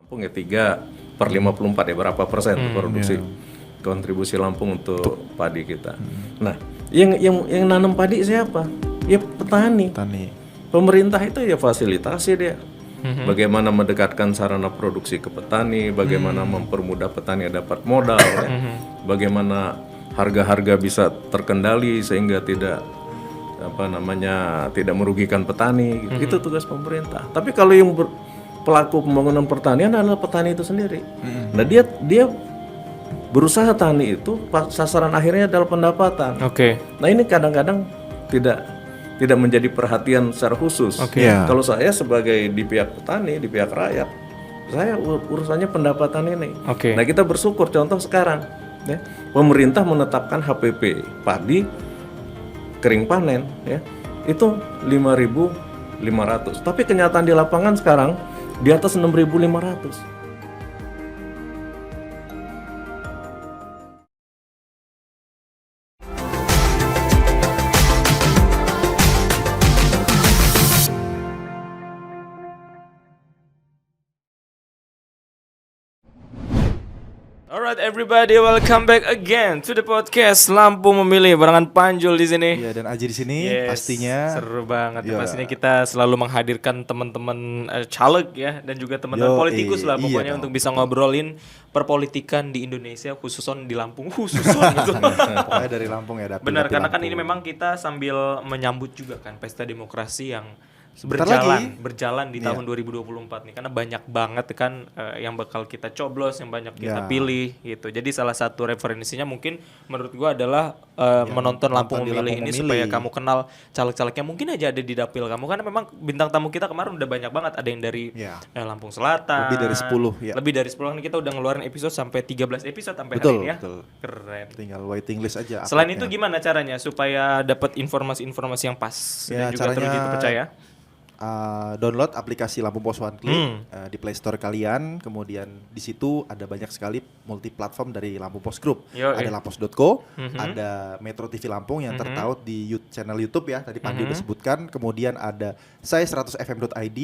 Lampung ya 3/54 ya, berapa persen produksi kontribusi Lampung untuk padi kita. Nah, yang nanam padi siapa? Ya petani. Pemerintah itu ya fasilitasi dia. Bagaimana mendekatkan sarana produksi ke petani, bagaimana mempermudah petani dapat modal, ya. Bagaimana harga-harga bisa terkendali sehingga tidak tidak merugikan petani. Gitu. Itu tugas pemerintah. Tapi kalau yang pelaku pembangunan pertanian adalah petani itu sendiri. Nah dia berusaha tani itu sasaran akhirnya adalah pendapatan. Nah ini kadang-kadang tidak menjadi perhatian secara khusus. Kalau saya sebagai di pihak petani, di pihak rakyat, saya urusannya pendapatan ini. Nah kita bersyukur contoh sekarang, ya, pemerintah menetapkan HPP padi kering panen, ya, itu 5.500. Tapi kenyataan di lapangan sekarang di atas 6.500. Alright everybody, welcome back again to the podcast Lampung Memilih barengan Panjul di sini. Iya, dan Aji di sini pastinya seru banget. Pastinya kita selalu menghadirkan teman-teman caleg ya dan juga teman-teman politikus lah pokoknya untuk bisa ngobrolin perpolitikan di Indonesia khususon di Lampung gitu. Pokoknya dari Lampung ya. Benar, karena kan ini memang kita sambil menyambut juga kan pesta demokrasi yang berjalan di tahun 2024 nih, karena banyak banget kan yang bakal kita coblos, yang banyak kita pilih gitu. Jadi salah satu referensinya mungkin menurut gua adalah menonton Lampung Memilih ini supaya kamu kenal caleg-calegnya mungkin aja ada di dapil kamu, karena memang bintang tamu kita kemarin udah banyak banget, ada yang dari Lampung Selatan. Lebih dari 10 ya. Lebih dari 10 kan, kita udah ngeluarin episode sampai 13 episode sampai hari ini ya. Keren. Tinggal waiting list aja. Selain itu gimana caranya supaya dapat informasi-informasi yang pas dan juga terus terpercaya? Download aplikasi Lampung Pos One Click di Play Store kalian, kemudian di situ ada banyak sekali multi platform dari Lampung Pos Group. Ada lampos.co, ada Metro TV Lampung yang tertaut di channel YouTube ya, tadi Pandi udah sebutkan, kemudian ada saya 100fm.id,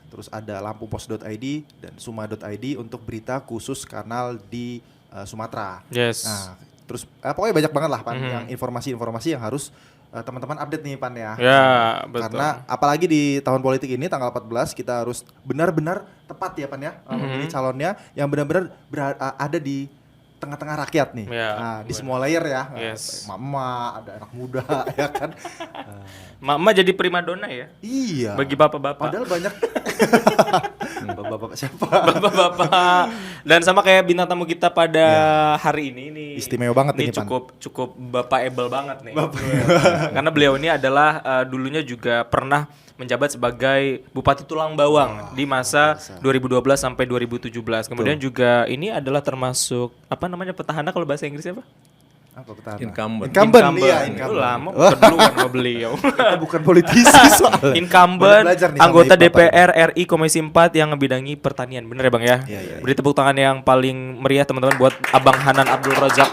terus ada lampungpos.id dan suma.id untuk berita khusus kanal di Sumatera. Nah, terus pokoknya banyak banget lah Pan, yang informasi-informasi yang harus teman-teman update nih Pan ya. Betul. Karena apalagi di tahun politik ini tanggal 14 kita harus benar-benar tepat ya Pan ya, memilih calonnya yang benar-benar ada di tengah-tengah rakyat nih. Nah, di semua layer ya. Mama, ada anak muda ya kan. Mama jadi primadona ya. Iya. Bagi bapak-bapak. Padahal banyak bapak-bapak siapa? Bapak-bapak. Dan sama kayak bintang tamu kita pada hari ini istimewa banget ini nih Pan. cukup bapak-able banget nih. Karena beliau ini adalah dulunya juga pernah menjabat sebagai Bupati Tulang Bawang di masa 2012 sampai 2017. Kemudian juga ini adalah termasuk petahana kalau bahasa Inggrisnya apa? Apa petahana? Incumbent. Iya, Itu lama keduluan sama beliau. Kita bukan politisi soalnya. Incumbent, anggota DPR RI Komisi 4 yang ngebidangi pertanian. Bener ya Bang ya? Iya. Beri tepuk tangan yang paling meriah teman-teman buat Abang Hanan Abdul Razak.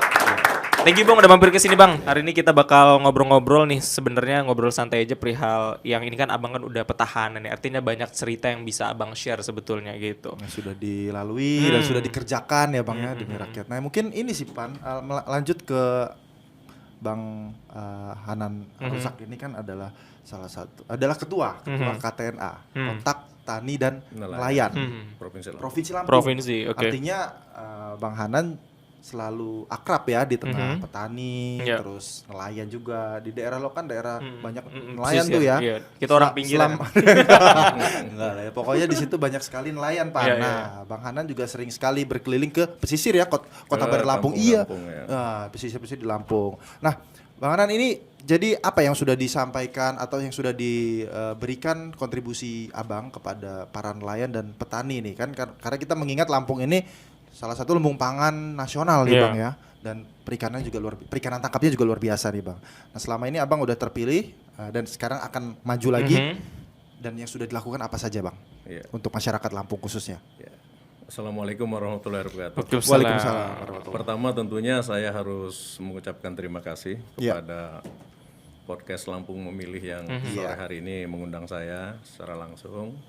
Thank you Bang udah mampir ke sini Bang. Hari ini kita bakal ngobrol-ngobrol nih, sebenarnya ngobrol santai aja perihal yang ini kan Abang kan udah petahana nih. Artinya banyak cerita yang bisa Abang share sebetulnya gitu. Yang sudah dilalui dan sudah dikerjakan ya Bang ya demi rakyat. Nah, mungkin ini sih Pan, lanjut ke Bang Hanan Rusak ini kan adalah ketua KTNA, Kontak Tani dan Nelayan Provinsi Lampung. Okay. Artinya Bang Hanan selalu akrab ya di tengah petani, terus nelayan juga. Di daerah lo kan daerah banyak nelayan tuh ya. Kita orang pinggiran. Enggak lah ya. Pokoknya di situ banyak sekali nelayan Pak. Nah, Bang Hanan juga sering sekali berkeliling ke pesisir ya, kota Barat Lampung. Lampung, ya. Nah, pesisir-pesisir di Lampung. Nah, Bang Hanan ini jadi apa yang sudah disampaikan atau yang sudah diberikan kontribusi Abang kepada para nelayan dan petani nih kan, karena kita mengingat Lampung ini salah satu lumbung pangan nasional nih Bang ya, dan perikanan tangkapnya juga luar biasa nih Bang. Nah, selama ini Abang udah terpilih dan sekarang akan maju lagi, dan yang sudah dilakukan apa saja Bang untuk masyarakat Lampung khususnya? Assalamualaikum warahmatullahi wabarakatuh. Waalaikumsalam. Pertama tentunya saya harus mengucapkan terima kasih kepada podcast Lampung Memilih yang sore hari ini mengundang saya secara langsung.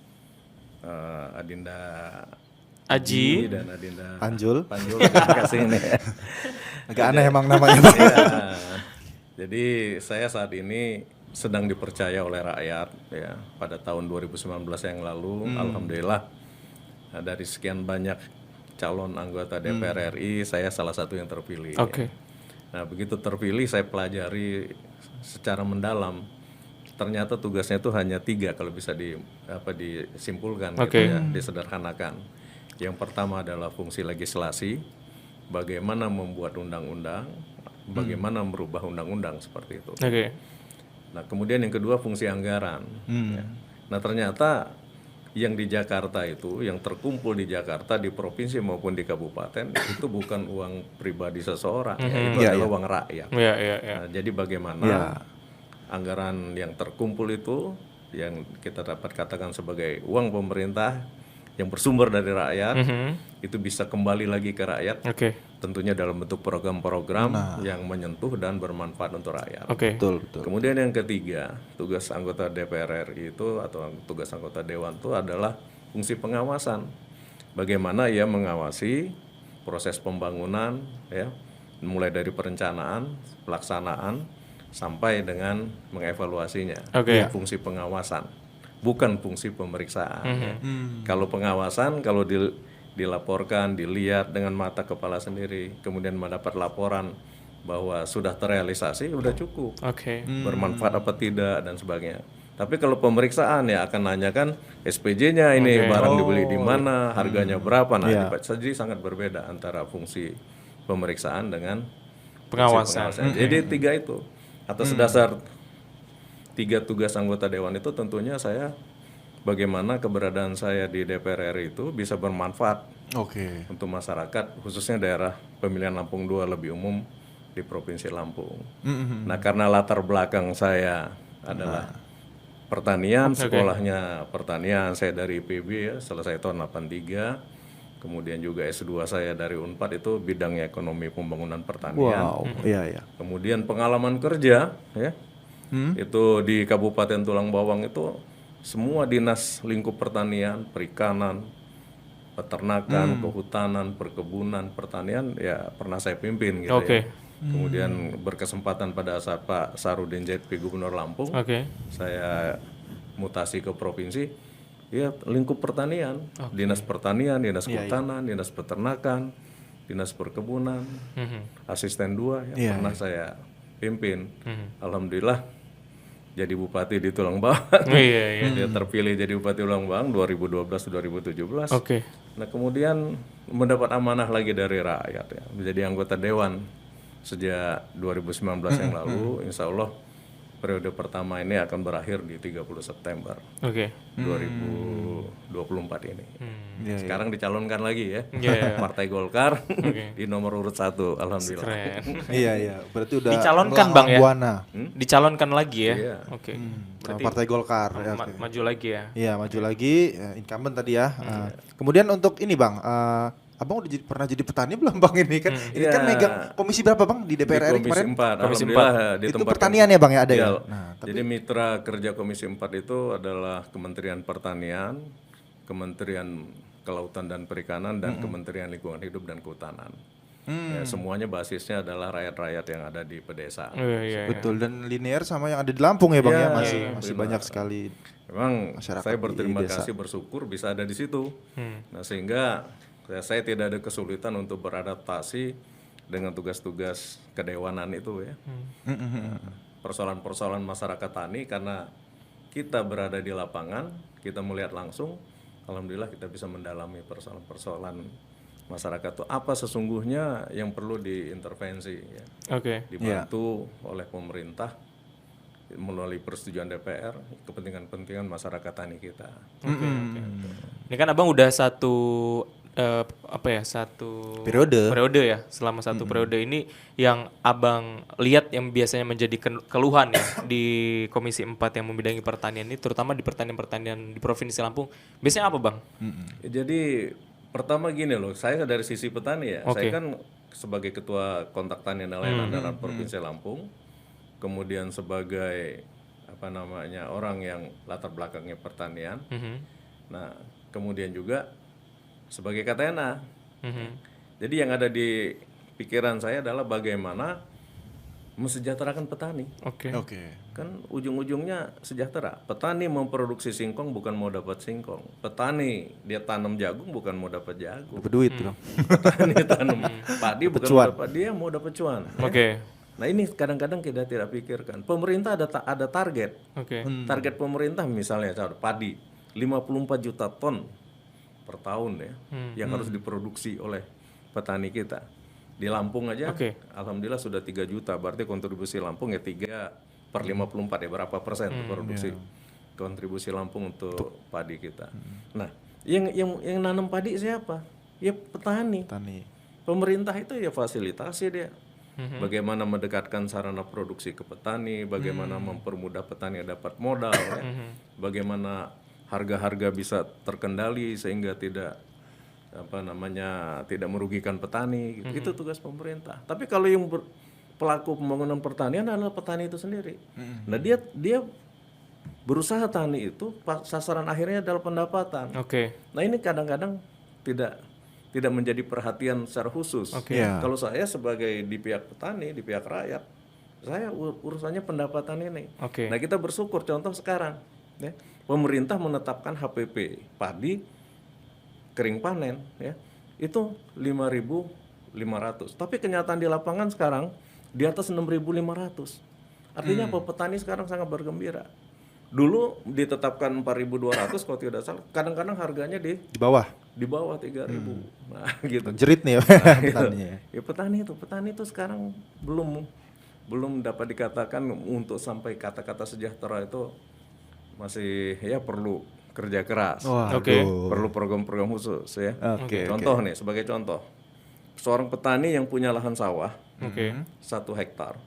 Adinda Aji dan Adinda Panjul. terima kasih ini. Agak aneh emang namanya Bang. Ya, jadi saya saat ini sedang dipercaya oleh rakyat ya pada tahun 2019 yang lalu. Alhamdulillah dari sekian banyak calon anggota DPR RI saya salah satu yang terpilih. Oke. Nah begitu terpilih saya pelajari secara mendalam. Ternyata tugasnya itu hanya 3 kalau bisa disimpulkan gitu ya, disederhanakan. Yang pertama adalah fungsi legislasi, bagaimana membuat undang-undang, bagaimana merubah undang-undang seperti itu. Oke. Nah kemudian yang kedua fungsi anggaran. Ya. Nah ternyata yang di Jakarta itu, yang terkumpul di Jakarta di provinsi maupun di kabupaten itu bukan uang pribadi seseorang, ya, itu adalah uang rakyat. Iya. Nah, jadi bagaimana anggaran yang terkumpul itu yang kita dapat katakan sebagai uang pemerintah yang bersumber dari rakyat itu bisa kembali lagi ke rakyat. Oke. Tentunya dalam bentuk program-program yang menyentuh dan bermanfaat untuk rakyat. Oke. Betul. Kemudian yang ketiga, tugas anggota DPR RI itu atau tugas anggota dewan itu adalah fungsi pengawasan. Bagaimana ia mengawasi proses pembangunan ya, mulai dari perencanaan, pelaksanaan sampai dengan mengevaluasinya. Oke. Fungsi pengawasan, bukan fungsi pemeriksaan. Ya. Kalau pengawasan, kalau dilaporkan, dilihat dengan mata kepala sendiri, kemudian mendapat laporan bahwa sudah terrealisasi, udah cukup. Oke. Bermanfaat apa tidak dan sebagainya. Tapi kalau pemeriksaan ya akan nanyakan SPJ-nya ini barang dibeli di mana, harganya berapa. Nah, jadi sangat berbeda antara fungsi pemeriksaan dengan Pengawasan. Jadi 3 itu atas dasar 3 tugas anggota dewan itu tentunya saya bagaimana keberadaan saya di DPR RI itu bisa bermanfaat Oke. untuk masyarakat khususnya daerah pemilihan Lampung 2 lebih umum di Provinsi Lampung. Nah, karena latar belakang saya adalah pertanian, sekolahnya pertanian, saya dari IPB ya, selesai tahun 83. Kemudian juga S2 saya dari Unpad itu bidangnya ekonomi pembangunan pertanian. Wow. Iya. Kemudian pengalaman kerja ya. Itu di Kabupaten Tulang Bawang itu semua dinas lingkup pertanian, perikanan, peternakan, kehutanan, perkebunan, pertanian ya pernah saya pimpin gitu ya. Kemudian berkesempatan pada saat Pak Sarudin JP Gubernur Lampung, saya mutasi ke provinsi, ya lingkup pertanian, dinas pertanian, dinas kehutanan, dinas peternakan, dinas perkebunan, asisten 2 yang pernah saya pimpin. Alhamdulillah jadi bupati di Tulang Bawang. Dia terpilih jadi bupati Tulang Bawang 2012-2017. Nah kemudian mendapat amanah lagi dari rakyat ya, menjadi anggota dewan sejak 2019 yang lalu. Insya Allah periode pertama ini akan berakhir di 30 September 2024 ini. Sekarang dicalonkan lagi ya, Partai Golkar di nomor urut 1, alhamdulillah. Iya. Berarti udah dicalonkan Bang ya? Buana. Dicalonkan lagi ya? Iya. Sama Partai Golkar. Maju lagi ya? Iya, maju lagi, incumbent tadi ya. Kemudian untuk ini Bang, Abang udah pernah jadi petani belum Bang ini kan? Ini kan megang komisi berapa Bang di DPR RI kemarin? Komisi 4. Itu pertanian ya Bang ya ada ya? Jadi mitra kerja Komisi 4 itu adalah Kementerian Pertanian, Kementerian Kelautan dan Perikanan, dan Kementerian Lingkungan Hidup dan Kehutanan. Ya, semuanya basisnya adalah rakyat-rakyat yang ada di pedesaan. Betul, dan linear sama yang ada di Lampung ya Bang ya, masih banyak sekali. Memang saya berterima kasih, bersyukur bisa ada di situ. Nah sehingga saya tidak ada kesulitan untuk beradaptasi dengan tugas-tugas kedewanan itu ya. Persoalan-persoalan masyarakat tani karena kita berada di lapangan, kita melihat langsung, alhamdulillah kita bisa mendalami persoalan-persoalan masyarakat itu apa sesungguhnya yang perlu diintervensi ya. Dibantu oleh pemerintah melalui persetujuan DPR kepentingan-kepentingan masyarakat tani kita. Ini kan Abang udah satu periode ya, selama satu periode ini yang Abang lihat yang biasanya menjadi keluhan ya di Komisi 4 yang membidangi pertanian ini, terutama di pertanian-pertanian di Provinsi Lampung, biasanya apa Bang? Jadi pertama gini loh, saya dari sisi petani ya, saya kan sebagai ketua kontak tani nelayan andalan Provinsi Lampung, kemudian sebagai orang yang latar belakangnya pertanian. Nah kemudian juga sebagai KTNA. Jadi yang ada di pikiran saya adalah bagaimana mesejahterakan petani. Oke. Kan ujung-ujungnya sejahtera. Petani memproduksi singkong bukan mau dapat singkong. Petani dia tanam jagung bukan mau dapat jagung. Dapat duit dong. Petani tanam padi bukan mau dapat, dia mau dapat cuan. Oke. Nah ini kadang-kadang kita tidak pikirkan. Pemerintah ada target. Oke. Target pemerintah misalnya padi 54 juta ton per tahun ya, yang harus diproduksi oleh petani kita. Di Lampung aja, alhamdulillah sudah 3 juta. Berarti kontribusi Lampung ya 3/54 ya, berapa persen produksi kontribusi Lampung untuk padi kita. Nah, yang nanam padi siapa? Ya petani. Pemerintah itu ya fasilitasi dia. Bagaimana mendekatkan sarana produksi ke petani, bagaimana mempermudah petani dapat modal, ya. Bagaimana harga-harga bisa terkendali sehingga tidak tidak merugikan petani. Gitu. Itu tugas pemerintah. Tapi kalau yang pelaku pembangunan pertanian adalah petani itu sendiri. Nah dia berusaha tani itu sasaran akhirnya adalah pendapatan. Nah ini kadang-kadang tidak menjadi perhatian secara khusus. Kalau saya sebagai di pihak petani, di pihak rakyat, saya urusannya pendapatan ini. Nah kita bersyukur contoh sekarang, ya, pemerintah menetapkan HPP padi kering panen, ya, itu 5.500. Tapi kenyataan di lapangan sekarang di atas 6.500. Artinya apa? Petani sekarang sangat bergembira. Dulu ditetapkan 4.200 kalau tidak salah. Kadang-kadang harganya di bawah 3.000. Nah, gitu. Jerit nih ya petaninya. Ya petani itu sekarang belum dapat dikatakan untuk sampai kata-kata sejahtera itu masih ya perlu kerja keras. Perlu program-program khusus ya. Contoh nih, sebagai contoh. Seorang petani yang punya lahan sawah 1 hektar,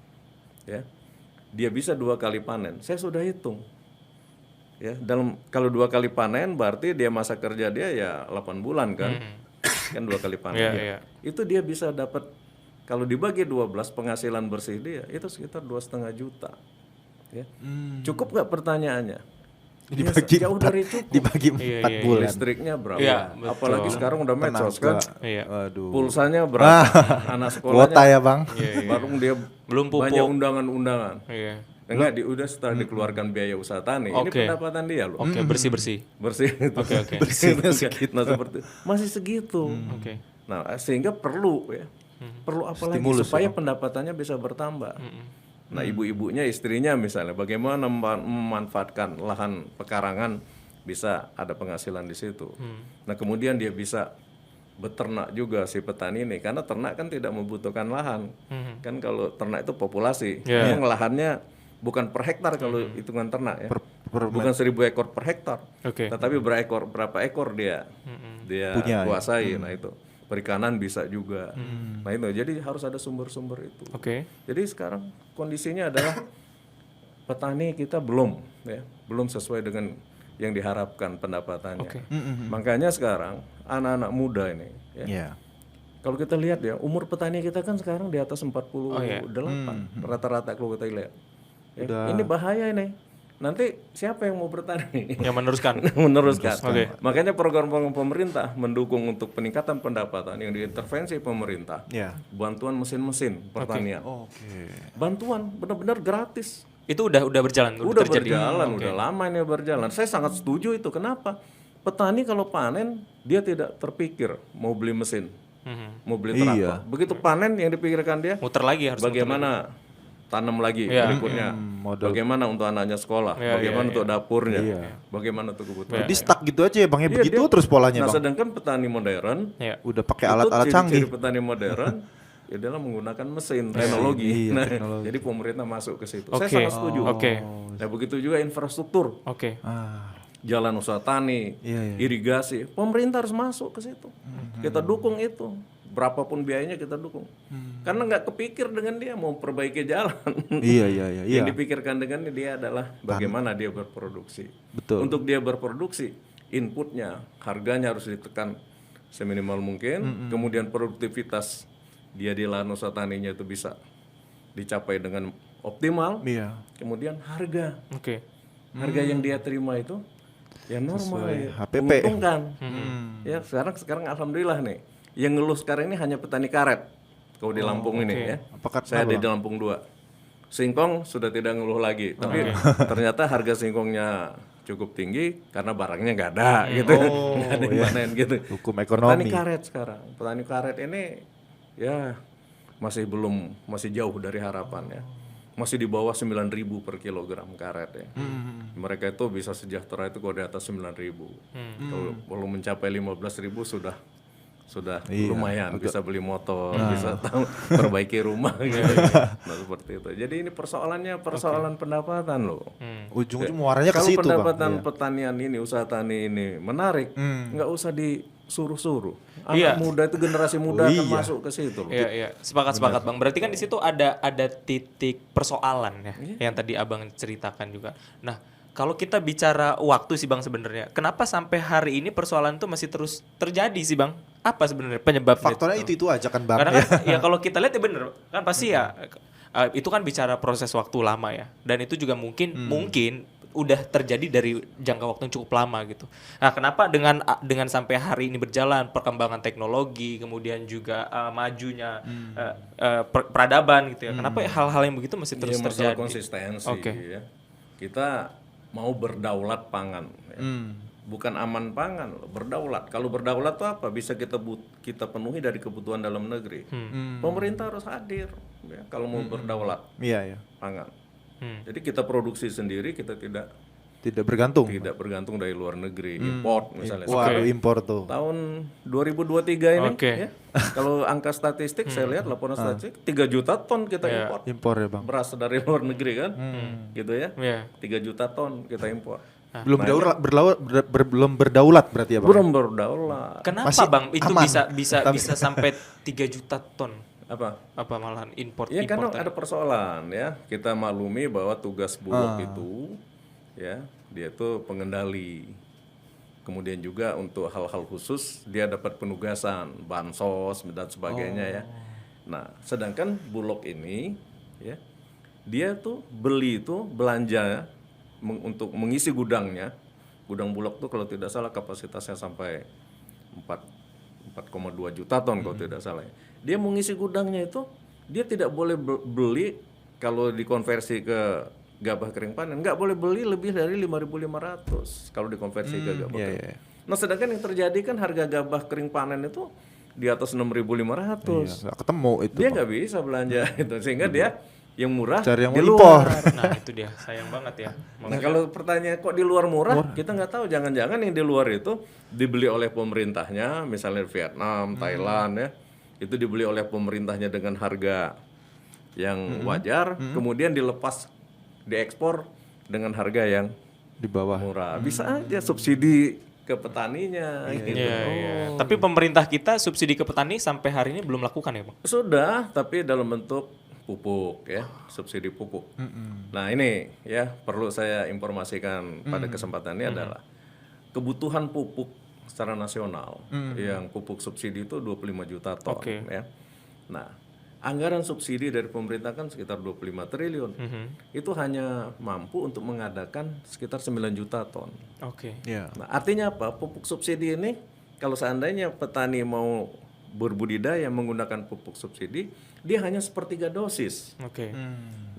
ya, dia bisa 2 kali panen. Saya sudah hitung. Ya, kalau 2 kali panen berarti dia masa kerja dia ya 8 bulan kan. Kan 2 kali panen. Itu dia bisa dapat, kalau dibagi 12 penghasilan bersih dia itu sekitar 2,5 juta. Ya. Cukup nggak pertanyaannya? Dibagi jauh dari cukup. Dibagi 4 bulan. Listriknya berapa? betul. Apalagi sekarang udah medsos kan. Aduh. Pulsanya berapa? Anak sekolahnya. Kuota ya bang. Baru dia belum pupuk. banyak undangan-undangan. Enggak, udah setelah dikeluarkan biaya usaha tani. Ini pendapatan dia loh. Bersih. Bersih. Bersihnya segitu. Nah, seperti masih segitu. Nah, sehingga perlu ya. Perlu apa lagi supaya pendapatannya bisa bertambah. Nah, ibu-ibunya, istrinya misalnya bagaimana memanfaatkan lahan pekarangan bisa ada penghasilan di situ. Nah, kemudian dia bisa beternak juga si petani ini, karena ternak kan tidak membutuhkan lahan. Kan kalau ternak itu populasi, yang lahannya bukan per hektar kalau hitungan ternak ya. Bukan 1.000 ekor per hektar. Tetapi berapa ekor dia kuasai. Nah, itu perikanan bisa juga. Nah itu jadi harus ada sumber-sumber itu. Jadi sekarang kondisinya adalah petani kita belum sesuai dengan yang diharapkan pendapatannya. Makanya sekarang anak-anak muda ini kalau kita lihat ya, umur petani kita kan sekarang di atas 48 rata-rata kalau kita lihat. Ini bahaya ini. Nanti siapa yang mau bertani? Yang meneruskan. Makanya program pemerintah mendukung untuk peningkatan pendapatan yang diintervensi pemerintah. Bantuan mesin-mesin pertanian. Bantuan benar-benar gratis. Itu udah berjalan. Udah lama ini berjalan. Saya sangat setuju itu. Kenapa? Petani kalau panen dia tidak terpikir mau beli mesin, mau beli traktor. Begitu panen yang dipikirkan dia muter lagi harus bagaimana tanam lagi berikutnya, bagaimana untuk anaknya sekolah, bagaimana untuk dapurnya, bagaimana untuk kebutuhan. Jadi stuck gitu aja ya bang, ya begitu terus polanya bang. Nah sedangkan petani modern udah pakai alat-alat canggih. Petani modern ya dalam menggunakan mesin, teknologi. Jadi pemerintah masuk ke situ. Saya sangat setuju. Nah begitu juga infrastruktur, jalan usaha tani, irigasi, pemerintah harus masuk ke situ. Kita dukung itu. Berapapun biayanya kita dukung. Karena nggak kepikir dengan dia mau perbaiki jalan. Yang dipikirkan dengan dia adalah bagaimana dia berproduksi. Untuk dia berproduksi, inputnya, harganya harus ditekan seminimal mungkin. Kemudian produktivitas dia di lahan usaha taninya itu bisa dicapai dengan optimal. Kemudian harga yang dia terima itu Ya normal Sesuai ya. HPP. Menguntungkan. Ya sekarang alhamdulillah nih. Yang ngeluh sekarang ini hanya petani karet. Kalau di Lampung ini ya. Apakah Saya di Lampung 2. Singkong sudah tidak ngeluh lagi. Tapi ternyata harga singkongnya cukup tinggi karena barangnya nggak ada gitu. Nggak ada yang panen gitu. hukum ekonomi? Petani karet sekarang. Petani karet ini ya masih jauh dari harapan ya. Masih di bawah 9.000 per kilogram karet ya. Mereka itu bisa sejahtera itu kalau di atas 9.000. Kalau mencapai 15.000 sudah lumayan, bisa beli motor, bisa perbaiki rumah gitu. Nah seperti itu. Jadi ini persoalannya pendapatan loh. Ujung-ujung muaranya ke Kalau situ, Bang. pendapatan pertanian ini, usaha tani ini menarik, nggak usah disuruh-suruh. Anak muda itu, generasi muda akan masuk ke situ loh. Iya. Sepakat Bang. Berarti kan di situ ada titik persoalan ya, yang tadi Abang ceritakan juga. Nah, kalau kita bicara waktu sih Bang sebenarnya, kenapa sampai hari ini persoalan itu masih terus terjadi sih Bang? Apa sebenarnya penyebabnya? Faktornya itu aja kan, Bang. Karena kan ya kalau kita lihat ya bener kan pasti ya itu kan bicara proses waktu lama ya, dan itu juga mungkin udah terjadi dari jangka waktu yang cukup lama gitu. Nah, kenapa dengan sampai hari ini berjalan perkembangan teknologi, kemudian juga majunya peradaban gitu ya. Kenapa hal-hal yang begitu masih terus masalah terjadi? konsistensi ya. Kita mau berdaulat pangan ya. Bukan aman pangan, berdaulat. Kalau berdaulat itu apa? Bisa kita penuhi dari kebutuhan dalam negeri. Pemerintah harus hadir ya, kalau mau berdaulat pangan. Jadi kita produksi sendiri, kita tidak bergantung dari luar negeri, import misalnya. Impor tuh Tahun 2023 ini Oke. ya, kalau angka statistik saya lihat laporan statistik 3 juta ton kita impor ya, Bang. beras dari luar negeri kan, gitu ya. Iya. 3 juta ton kita impor. Belum berdaulat berarti ya, Bang. Belum berdaulat. Kenapa Masih Bang itu aman. bisa sampai 3 juta ton? Apa malahan import? Ya karena ada persoalan ya. Kita maklumi bahwa tugas Bulog itu ya, dia itu pengendali. Kemudian juga untuk hal-hal khusus dia dapat penugasan, bansos dan sebagainya ya. Nah, sedangkan Bulog ini ya, dia tuh belanja untuk mengisi gudangnya. Gudang Bulog tuh kalau tidak salah kapasitasnya sampai 4,2 juta ton kalau tidak salah. Dia mengisi gudangnya itu, dia tidak boleh beli kalau dikonversi ke gabah kering panen, nggak boleh beli lebih dari 5.500 kalau dikonversi ke gabah kering. Nah, sedangkan yang terjadi kan harga gabah kering panen itu di atas 6.500. Nggak ketemu itu. Dia nggak bisa belanja itu, sehingga dia yang murah cari yang di impor. luar. Nah, itu dia, sayang banget ya. Nah, kalau pertanyaan kok di luar murah, kita nggak tahu. Jangan-jangan yang di luar itu dibeli oleh pemerintahnya, misalnya Vietnam, Thailand ya, itu dibeli oleh pemerintahnya dengan harga yang wajar, kemudian dilepas, diekspor dengan harga yang Di bawah. murah. Bisa aja subsidi ke petaninya. Gitu. Iya. Tapi pemerintah kita subsidi ke petani sampai hari ini belum lakukan ya Bang? Sudah, tapi dalam bentuk pupuk ya, subsidi pupuk. Nah ini ya perlu saya informasikan pada kesempatan ini adalah kebutuhan pupuk secara nasional yang pupuk subsidi itu 25 juta ton ya. Nah, anggaran subsidi dari pemerintah kan sekitar 25 triliun. Itu hanya mampu untuk mengadakan sekitar 9 juta ton. Nah, artinya apa? Pupuk subsidi ini kalau seandainya petani mau berbudidaya menggunakan pupuk subsidi, dia hanya 1/3 dosis.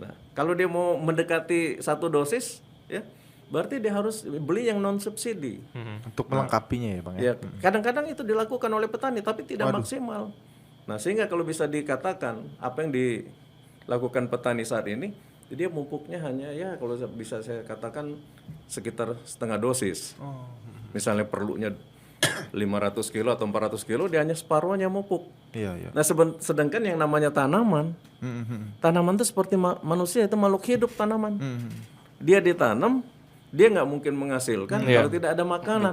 Nah, kalau dia mau mendekati 1 dosis, ya, berarti dia harus beli yang non subsidi untuk melengkapinya ya, Bang. Ya, kadang-kadang itu dilakukan oleh petani, tapi tidak maksimal. Nah, sehingga kalau bisa dikatakan apa yang dilakukan petani saat ini, dia pupuknya hanya ya kalau bisa saya katakan sekitar setengah dosis. Misalnya perlunya 500 kilo atau 400 kilo, dia hanya separuhnya pupuk. Nah, sedangkan yang namanya tanaman, tanaman itu seperti manusia, itu makhluk hidup tanaman. Dia ditanam, dia nggak mungkin menghasilkan kalau tidak ada makanan.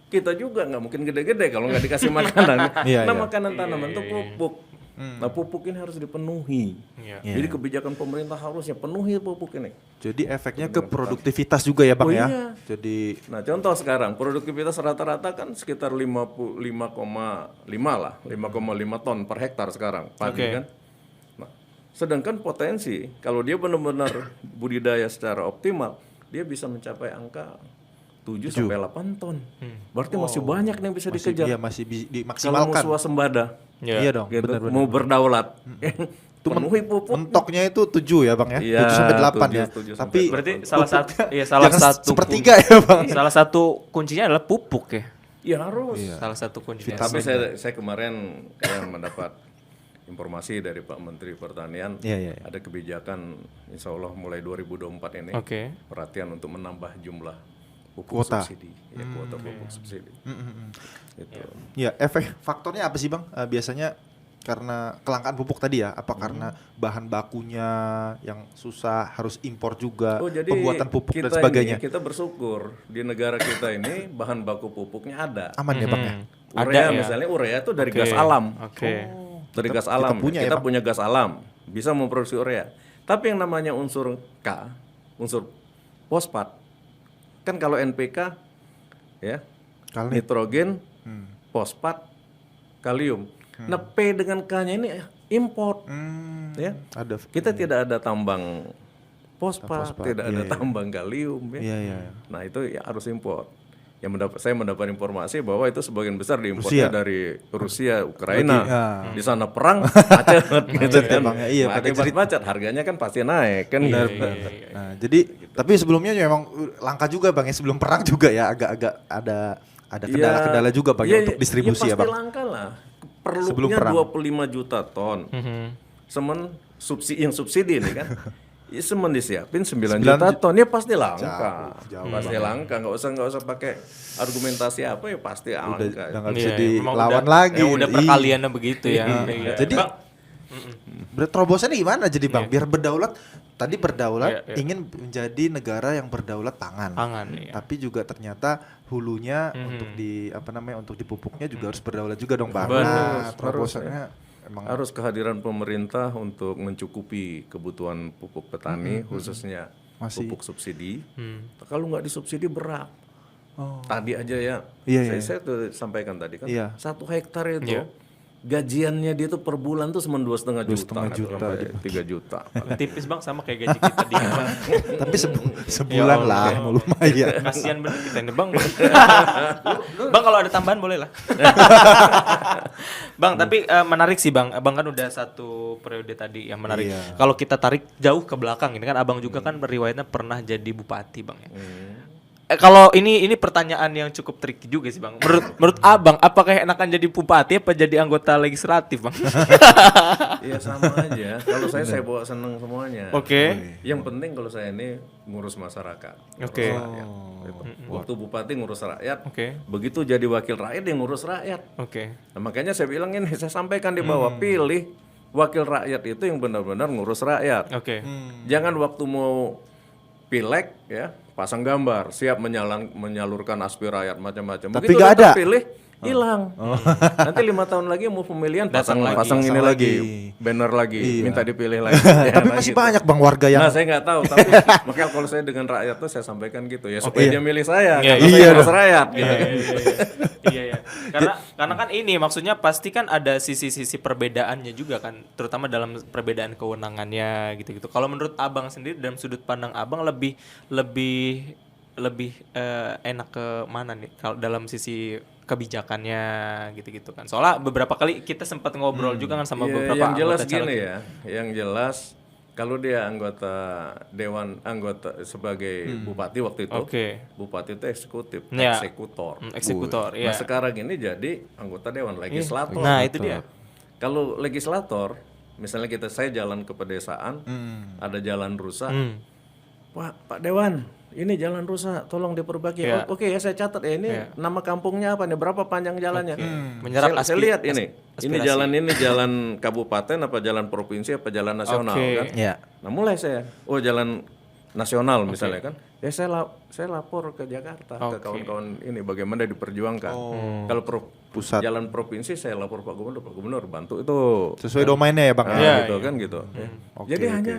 Kita juga nggak mungkin gede-gede kalau nggak dikasih makanan. Nah, makanan tanaman itu pupuk. Nah, pupuk ini harus dipenuhi. Jadi kebijakan pemerintah harusnya penuhi pupuk ini. Jadi efeknya ke produktivitas juga ya, Bang ya. Jadi nah, contoh sekarang produktivitas rata-rata kan sekitar 5,5 lah, 5,5 ton per hektar sekarang padi kan. Nah, sedangkan potensi kalau dia benar-benar budidaya secara optimal, dia bisa mencapai angka 7 sampai 8 ton. Berarti masih banyak yang bisa dikejar. Iya, masih Kalau dimaksimalkan. mau swasembada, Iya dong, gitu, benar-benar. mau berdaulat, penuhi pupuk. Mentoknya itu 7 ya Bang ya? Iya, 7 sampai 8 ya. 7 sampai Tapi Berarti salah satu sepertiga ya Bang. salah satu kuncinya adalah pupuk ya. Ya harus. Salah satu kuncinya. Tapi saya kemarin mendapat informasi dari Pak Menteri Pertanian, Iya. ada kebijakan Insya Allah mulai 2024 ini Oke. perhatian untuk menambah jumlah pupuk Kuota. subsidi, ya, kuota pupuk subsidi. Gitu. Ya, efek faktornya apa sih Bang? Biasanya karena kelangkaan pupuk tadi ya? Apa karena bahan bakunya yang susah, harus impor juga, Jadi pembuatan pupuk dan kita sebagainya? ini, kita bersyukur di negara kita ini bahan baku pupuknya ada. Aman ya Bang ya? Urea Ada ya? misalnya urea itu dari gas alam. Oke. Dari gas kita alam. punya ya, Kita Bang? punya gas alam, bisa memproduksi urea. Tapi yang namanya unsur K, unsur fosfat, kan kalau NPK ya, nitrogen, fosfat, kalium. Nah, P dengan K-nya ini import. Ya. Ada. Kita tidak ada tambang fosfat, tidak ada tambang kalium ya. Iya. Nah, itu ya harus import. Saya mendapat informasi bahwa itu sebagian besar diimportnya dari Rusia, Ukraina. Di sana perang, macet gitu kan. Iya, Akibat macet harganya kan pasti naik kan. Benar. Nah, jadi tapi sebelumnya memang langka juga Bang ya, sebelum perang juga ya agak-agak ada kendala-kendala juga Bang ya, untuk distribusi ya pasti Bang. langka lah. Sebelum Perlunya perang. 25 juta ton. Semen subsidi ini kan. Ya semen disiapin 9 juta ton, ya pasti langka. Jauh Pasti langka, nggak usah pakai argumentasi apa ya pasti langka. Udah nggak bisa memang dilawan udah- lagi. udah perkaliannya begitu ya. Iya. Jadi terobosannya gimana jadi Bang? Biar berdaulat, tadi berdaulat Iya. ingin menjadi negara yang berdaulat pangan. Iya. Tapi juga ternyata hulunya untuk untuk di pupuknya juga harus berdaulat juga dong Bang. Betul. Nah, terobosannya emang Harus kehadiran pemerintah untuk mencukupi kebutuhan pupuk petani, khususnya pupuk subsidi. Kalau nggak disubsidi berat. Tadi aja ya, saya tuh sampaikan tadi kan, 1 hektar itu gajiannya dia tuh per bulan tuh cuma 2,5 juta, sampai 3 juta. Tipis Bang, sama kayak gaji kita di Bang. tapi sebulan lah lumayan. Kasihan bener kita ini Bang. Bang kalau ada tambahan boleh lah. Bang tapi menarik sih Bang. Abang kan udah satu periode tadi yang menarik. Kalau kita tarik jauh ke belakang ini kan Abang juga kan berriwayatnya pernah jadi bupati Bang ya. Kalau ini pertanyaan yang cukup tricky juga sih Bang. Menurut Abang, apakah enakan jadi bupati apa jadi anggota legislatif Bang? Iya sama aja. Kalau saya bawa seneng semuanya. Oke. Yang penting kalau saya ini ngurus masyarakat. Oke. Ngurus rakyat, gitu. Waktu bupati ngurus rakyat. Oke. Begitu jadi wakil rakyat yang ngurus rakyat. Oke. Nah, makanya saya bilang ini, saya sampaikan di bawah, pilih wakil rakyat itu yang benar-benar ngurus rakyat. Oke. Jangan waktu mau pileg ya pasang gambar siap menyalurkan aspirasi rakyat macam-macam. Tapi Begitu nggak udah ada. terpilih hilang. Nanti 5 tahun lagi mau pemilihan pasang ini lagi, banner lagi, minta dipilih lagi. Ya, Tapi masih banyak Bang warga yang Nah saya nggak tahu, tapi makanya kalau saya dengan rakyat tuh saya sampaikan gitu ya supaya dia milih saya, Iya, karena saya ngurus rakyat. Gitu. Iya. Karena kan ini maksudnya pasti kan ada sisi-sisi perbedaannya juga kan, terutama dalam perbedaan kewenangannya gitu-gitu. Kalau menurut Abang sendiri dalam sudut pandang Abang lebih enak ke mana nih kalau dalam sisi kebijakannya gitu-gitu kan. Soalnya beberapa kali kita sempat ngobrol juga kan sama beberapa yang jelas anggota caleg. gini ya, yang jelas kalau dia anggota sebagai bupati waktu itu, bupati itu eksekutif, eksekutor. Nah sekarang ini jadi anggota dewan legislator. Nah itu dia. Kalau legislator, misalnya saya jalan ke pedesaan, ada jalan rusak, Pak Dewan, ini jalan rusak, tolong diperbaiki. Oke ya saya catat ya ini nama kampungnya apa nih, berapa panjang jalannya. Menyerap saya lihat ini jalan kabupaten apa jalan provinsi apa jalan nasional kan. Nah mulai saya, jalan nasional misalnya kan, ya saya lapor ke Jakarta ke kawan-kawan ini bagaimana diperjuangkan. Kalau pusat jalan provinsi saya lapor Pak Gubernur bantu itu sesuai domainnya ya Bang. Gitu kan gitu. Jadi hanya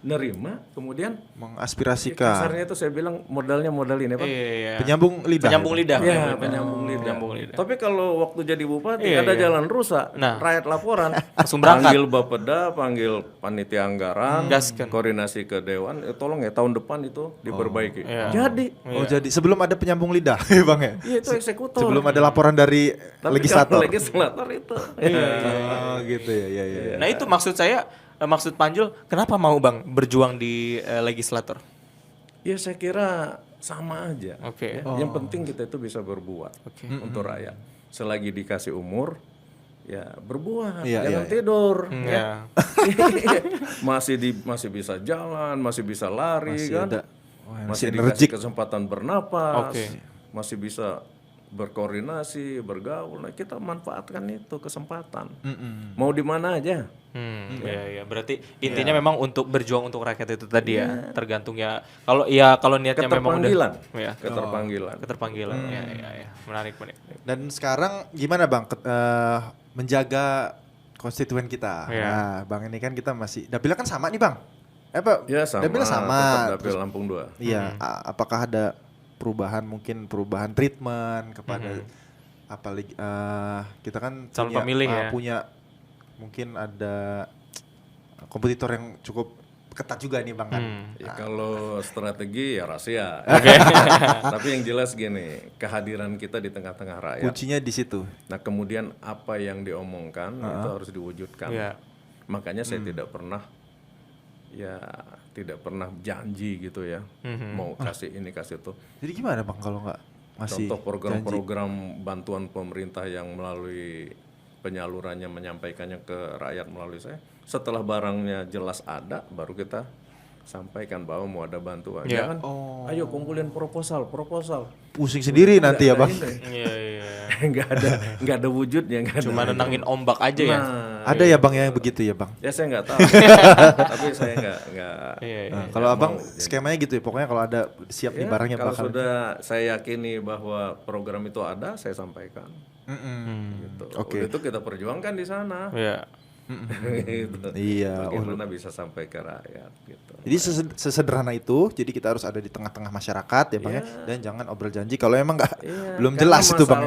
nerima, kemudian mengaspirasikan. kasarnya itu saya bilang modalnya modal ini, Pak. Iya. Penyambung lidah. Penyambung lidah. Ya, penyambung lidah. Tapi kalau waktu jadi bupati ada jalan rusak, rakyat laporan, langsung berangkat. panggil Bapeda, panggil panitia anggaran, Gaskan. koordinasi ke dewan, tolong ya tahun depan itu diperbaiki. Jadi, Oh jadi sebelum ada penyambung lidah, Bang ya. iya itu eksekutor. Sebelum ada laporan dari Tapi legislator. kalau legislator itu. Oh gitu ya, ya. Nah itu maksud saya, maksud Panjul, kenapa mau Bang berjuang di legislator? Ya saya kira sama aja. Oke. Ya. Yang penting kita itu bisa berbuat untuk rakyat. Selagi dikasih umur, ya berbuat, Iya, jangan iya. tidur. Ya. masih bisa jalan, masih bisa lari Masih kan, ada, masih energik. dikasih kesempatan bernapas, Oke. masih bisa berkoordinasi, bergaul. Nah kita manfaatkan itu kesempatan. Mau di mana aja. Ya. Berarti intinya memang untuk berjuang untuk rakyat itu tadi ya, tergantung ya. Kalau niatnya memang Keterpanggilan. ya, Keterpanggilan. ya. Menarik. Dan sekarang gimana Bang menjaga konstituen kita? Iya. Nah, Bang ini kan kita masih Dapilnya kan sama nih Bang. Pak? Ya sama. Dapilnya sama. Tetap Dapil Lampung 2. Iya, apakah ada perubahan treatment kepada apalagi kita kan Calon pemilih ya. punya mungkin ada kompetitor yang cukup ketat juga nih Bang kan. Ya, kalau strategi ya rahasia. Tapi yang jelas gini, kehadiran kita di tengah-tengah rakyat. Kuncinya di situ. Nah kemudian apa yang diomongkan itu harus diwujudkan. Iya. Makanya saya tidak pernah janji gitu ya, mau kasih ini kasih itu. Jadi gimana Bang kalau nggak masih Contoh program-program bantuan pemerintah yang melalui penyalurannya menyampaikannya ke rakyat melalui saya. Setelah barangnya jelas ada, baru kita sampaikan bahwa mau ada bantuan. Iya. Jangan, ayo kumpulin proposal. pusing sendiri nanti ya Bang? Iya. nggak ada wujudnya, nggak ada. Cuma nenangin ombak aja ya. Ada ya Bang yang begitu ya Bang? Ya saya nggak tahu, tapi saya nggak. Iya. Nah, kalau Abang skemanya gitu ya, pokoknya kalau ada siap nih barangnya Kalau bakal. sudah saya yakini bahwa program itu ada, saya sampaikan. Gitu. Oke. Udah itu kita perjuangkan di sana. Iya. Gitu. Iya. Bagaimana bisa sampai ke rakyat gitu. Jadi sesederhana itu, jadi kita harus ada di tengah-tengah masyarakat ya Bang ya, dan jangan obrol janji kalau emang nggak belum Karena jelas itu Bang.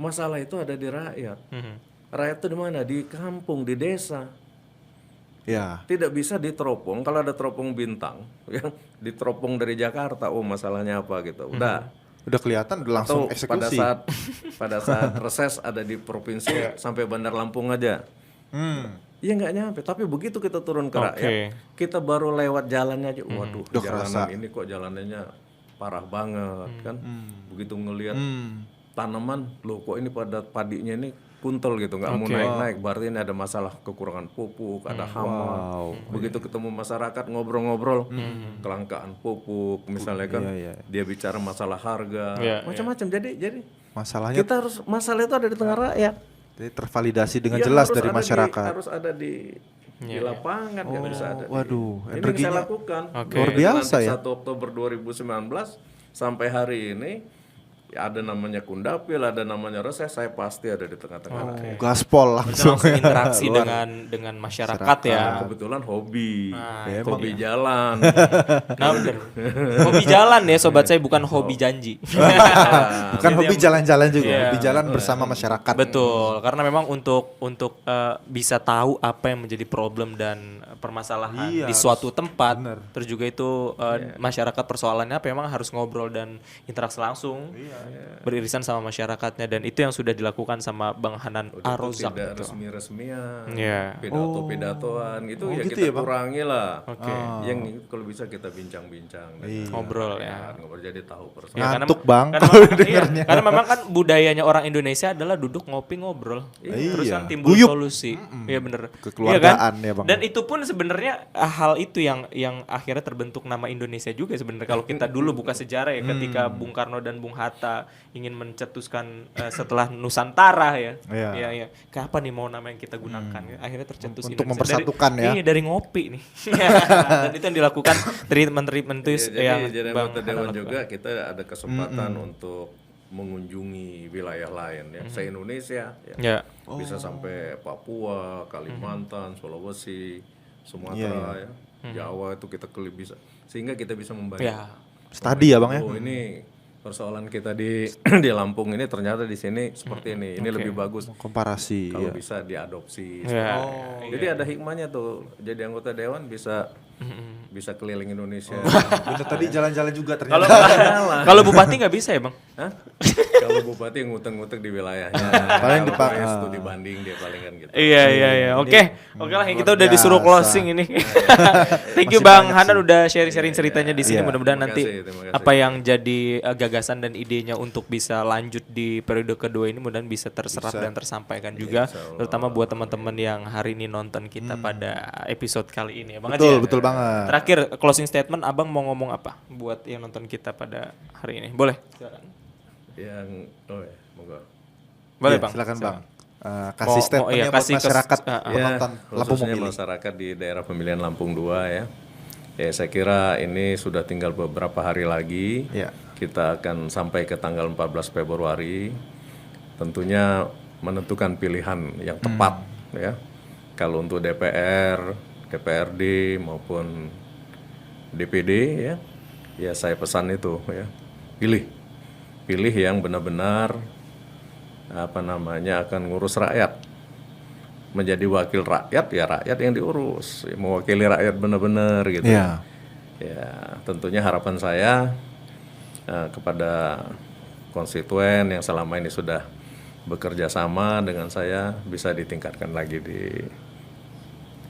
Masalah itu ada di rakyat. Rakyat itu di mana? Di kampung, di desa. Ya. Tidak bisa diteropong. Kalau ada teropong bintang, ya, diteropong dari Jakarta, oh masalahnya apa gitu. Udah kelihatan udah langsung Atau eksekusi. pada saat reses ada di provinsi sampai Bandar Lampung aja. Iya nggak nyampe. Tapi begitu kita turun ke rakyat, kita baru lewat jalannya aja. Waduh, Udah jalanan kerasa. ini kok jalanannya parah banget kan. Begitu ngelihat tanaman, loh kok ini pada padinya ini kuntel gitu, nggak mau naik-naik. Berarti ini ada masalah kekurangan pupuk, ada hama. Begitu ketemu masyarakat ngobrol-ngobrol, kelangkaan pupuk, misalnya kan, dia bicara masalah harga, macam-macam. Jadi Masalahnya kita harus masalah itu ada di tengah rakyat. jadi tervalidasi dengan Ya, jelas harus dari ada masyarakat. harus ada di lapangan, nggak bisa ada. Waduh, Ini yang energinya saya lakukan. luar biasa Nanti ya. 1 Oktober 2019 sampai hari ini ya ada namanya Kundapil, ada namanya reses, saya pasti ada di tengah-tengah rakyat. Gaspol langsung. Langsung interaksi dengan masyarakat ya. Kebetulan hobi, Ya, hobi jalan. Nah, bener. Hobi jalan ya sobat saya, bukan hobi janji. Bukan hobi jalan-jalan juga, hobi jalan bersama masyarakat. Betul, karena memang untuk bisa tahu apa yang menjadi problem dan permasalahan di suatu tempat, terus juga itu masyarakat persoalannya apa, memang harus ngobrol dan interaksi langsung, beririsan sama masyarakatnya, dan itu yang sudah dilakukan sama Bang Hanan Arozak. Tidak resmi-resmian, Iya. pidato-pidatoan gitu ya gitu kita ya, Bang? kurangi lah. Yang kalau bisa kita bincang-bincang, Ngobrol ya. ngobrol jadi tahu persoalan. Ya, Ngantuk, Bang, karena kalau memang, iya, karena memang kan budayanya orang Indonesia adalah duduk ngopi ngobrol, terus kan timbul Guyup. solusi. Iya bener. Kekeluargaan Iya ya, Bang. Dan itu pun sebenarnya hal itu yang akhirnya terbentuk nama Indonesia juga sebenarnya. Kalau kita dulu buka sejarah ya, ketika Bung Karno dan Bung Hatta ingin mencetuskan setelah Nusantara ya. Iya. Kapan nih mau nama yang kita gunakan? Akhirnya tercetus Untuk Indonesia. mempersatukan ya. Iya, dari ngopi nih. Dan itu yang dilakukan treatment itu yang Jadi Bang anggota dewan Hanan juga kita ada kesempatan untuk mengunjungi wilayah lain ya, se-Indonesia ya. Ya. Bisa sampai Papua, Kalimantan, Sulawesi, Sumatera ya, Jawa itu kita bisa, sehingga kita bisa membantu. Ya. Studi ya Bang ya. Oh ini persoalan kita di di Lampung ini ternyata di sini seperti ini lebih bagus. Komparasi. Kalau bisa diadopsi. Ya. Jadi ada hikmahnya tuh, jadi anggota dewan bisa keliling Indonesia. Bener tadi jalan-jalan juga ternyata. Kalau bupati nggak bisa ya bang? Hah? Kalau bupati ngutang-ngutang di wilayahnya, Paling kalau PS itu dibanding dia paling kan gitu. Iya. Oke lah kita udah disuruh closing ini. Thank you Bang Hanan udah sharing-sharing ceritanya di sini. Mudah-mudahan nanti terima kasih. apa yang jadi gagasan dan idenya untuk bisa lanjut di periode kedua ini mudah-mudahan bisa terserap dan tersampaikan juga, terutama buat teman-teman yang hari ini nonton kita pada episode kali ini ya Bang Haji. Betul banget. Terakhir closing statement Abang mau ngomong apa buat yang nonton kita pada hari ini? Boleh? Silakan. Moga. Boleh Ya, Bang. silakan Bang. Kasih statementnya buat masyarakat penonton Lampung khususnya memilih. masyarakat di daerah pemilihan Lampung 2 ya. Ya saya kira ini sudah tinggal beberapa hari lagi. Ya. Kita akan sampai ke tanggal 14 Februari. Tentunya menentukan pilihan yang tepat ya. Kalau untuk DPR, DPRD maupun DPD ya saya pesan itu ya. Pilih yang benar-benar akan ngurus rakyat, menjadi wakil rakyat ya rakyat yang diurus, mewakili rakyat benar-benar gitu. Ya. Ya tentunya harapan saya kepada konstituen yang selama ini sudah bekerja sama dengan saya bisa ditingkatkan lagi di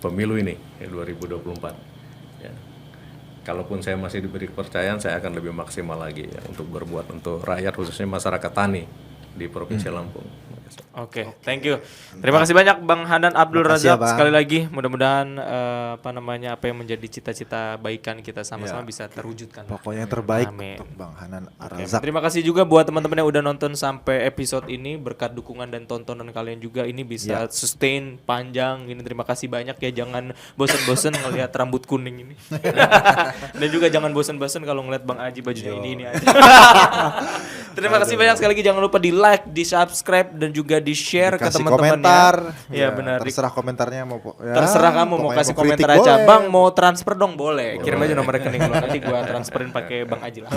pemilu ini 2024. Ya. Kalaupun saya masih diberi kepercayaan, saya akan lebih maksimal lagi ya, untuk berbuat untuk rakyat khususnya masyarakat tani di Provinsi Lampung. Oke, thank you. Terima kasih banyak Bang Hanan Abdul Makasih ya, Razak Bang. sekali lagi. Mudah-mudahan apa yang menjadi cita-cita baikan kita sama-sama bisa terwujudkan. Pokoknya yang terbaik Amin. untuk Bang Hanan Oke, Razak. terima kasih juga buat teman-teman yang udah nonton sampai episode ini. Berkat dukungan dan tontonan kalian juga ini bisa sustain panjang. Ini terima kasih banyak ya. Jangan bosen-bosen ngelihat rambut kuning ini. Dan juga jangan bosen-bosen kalau ngeliat Bang Aji bajunya ini aja. Terima kasih banyak sekali lagi. Jangan lupa di like, di subscribe dan juga di share ke Kasih teman-teman komentar. ya. Benar. Terserah komentarnya mau Terserah kamu mau pokoknya kasih kritik komentar aja. boleh. Bang mau transfer dong boleh. Kirim aja nomor rekening lo nanti gua transferin pakai Bang Aji lah.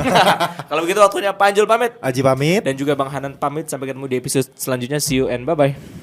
Kalau begitu waktunya Panjul pamit Aji pamit. dan juga Bang Hanan pamit. Sampai ketemu di episode selanjutnya. See you and bye bye.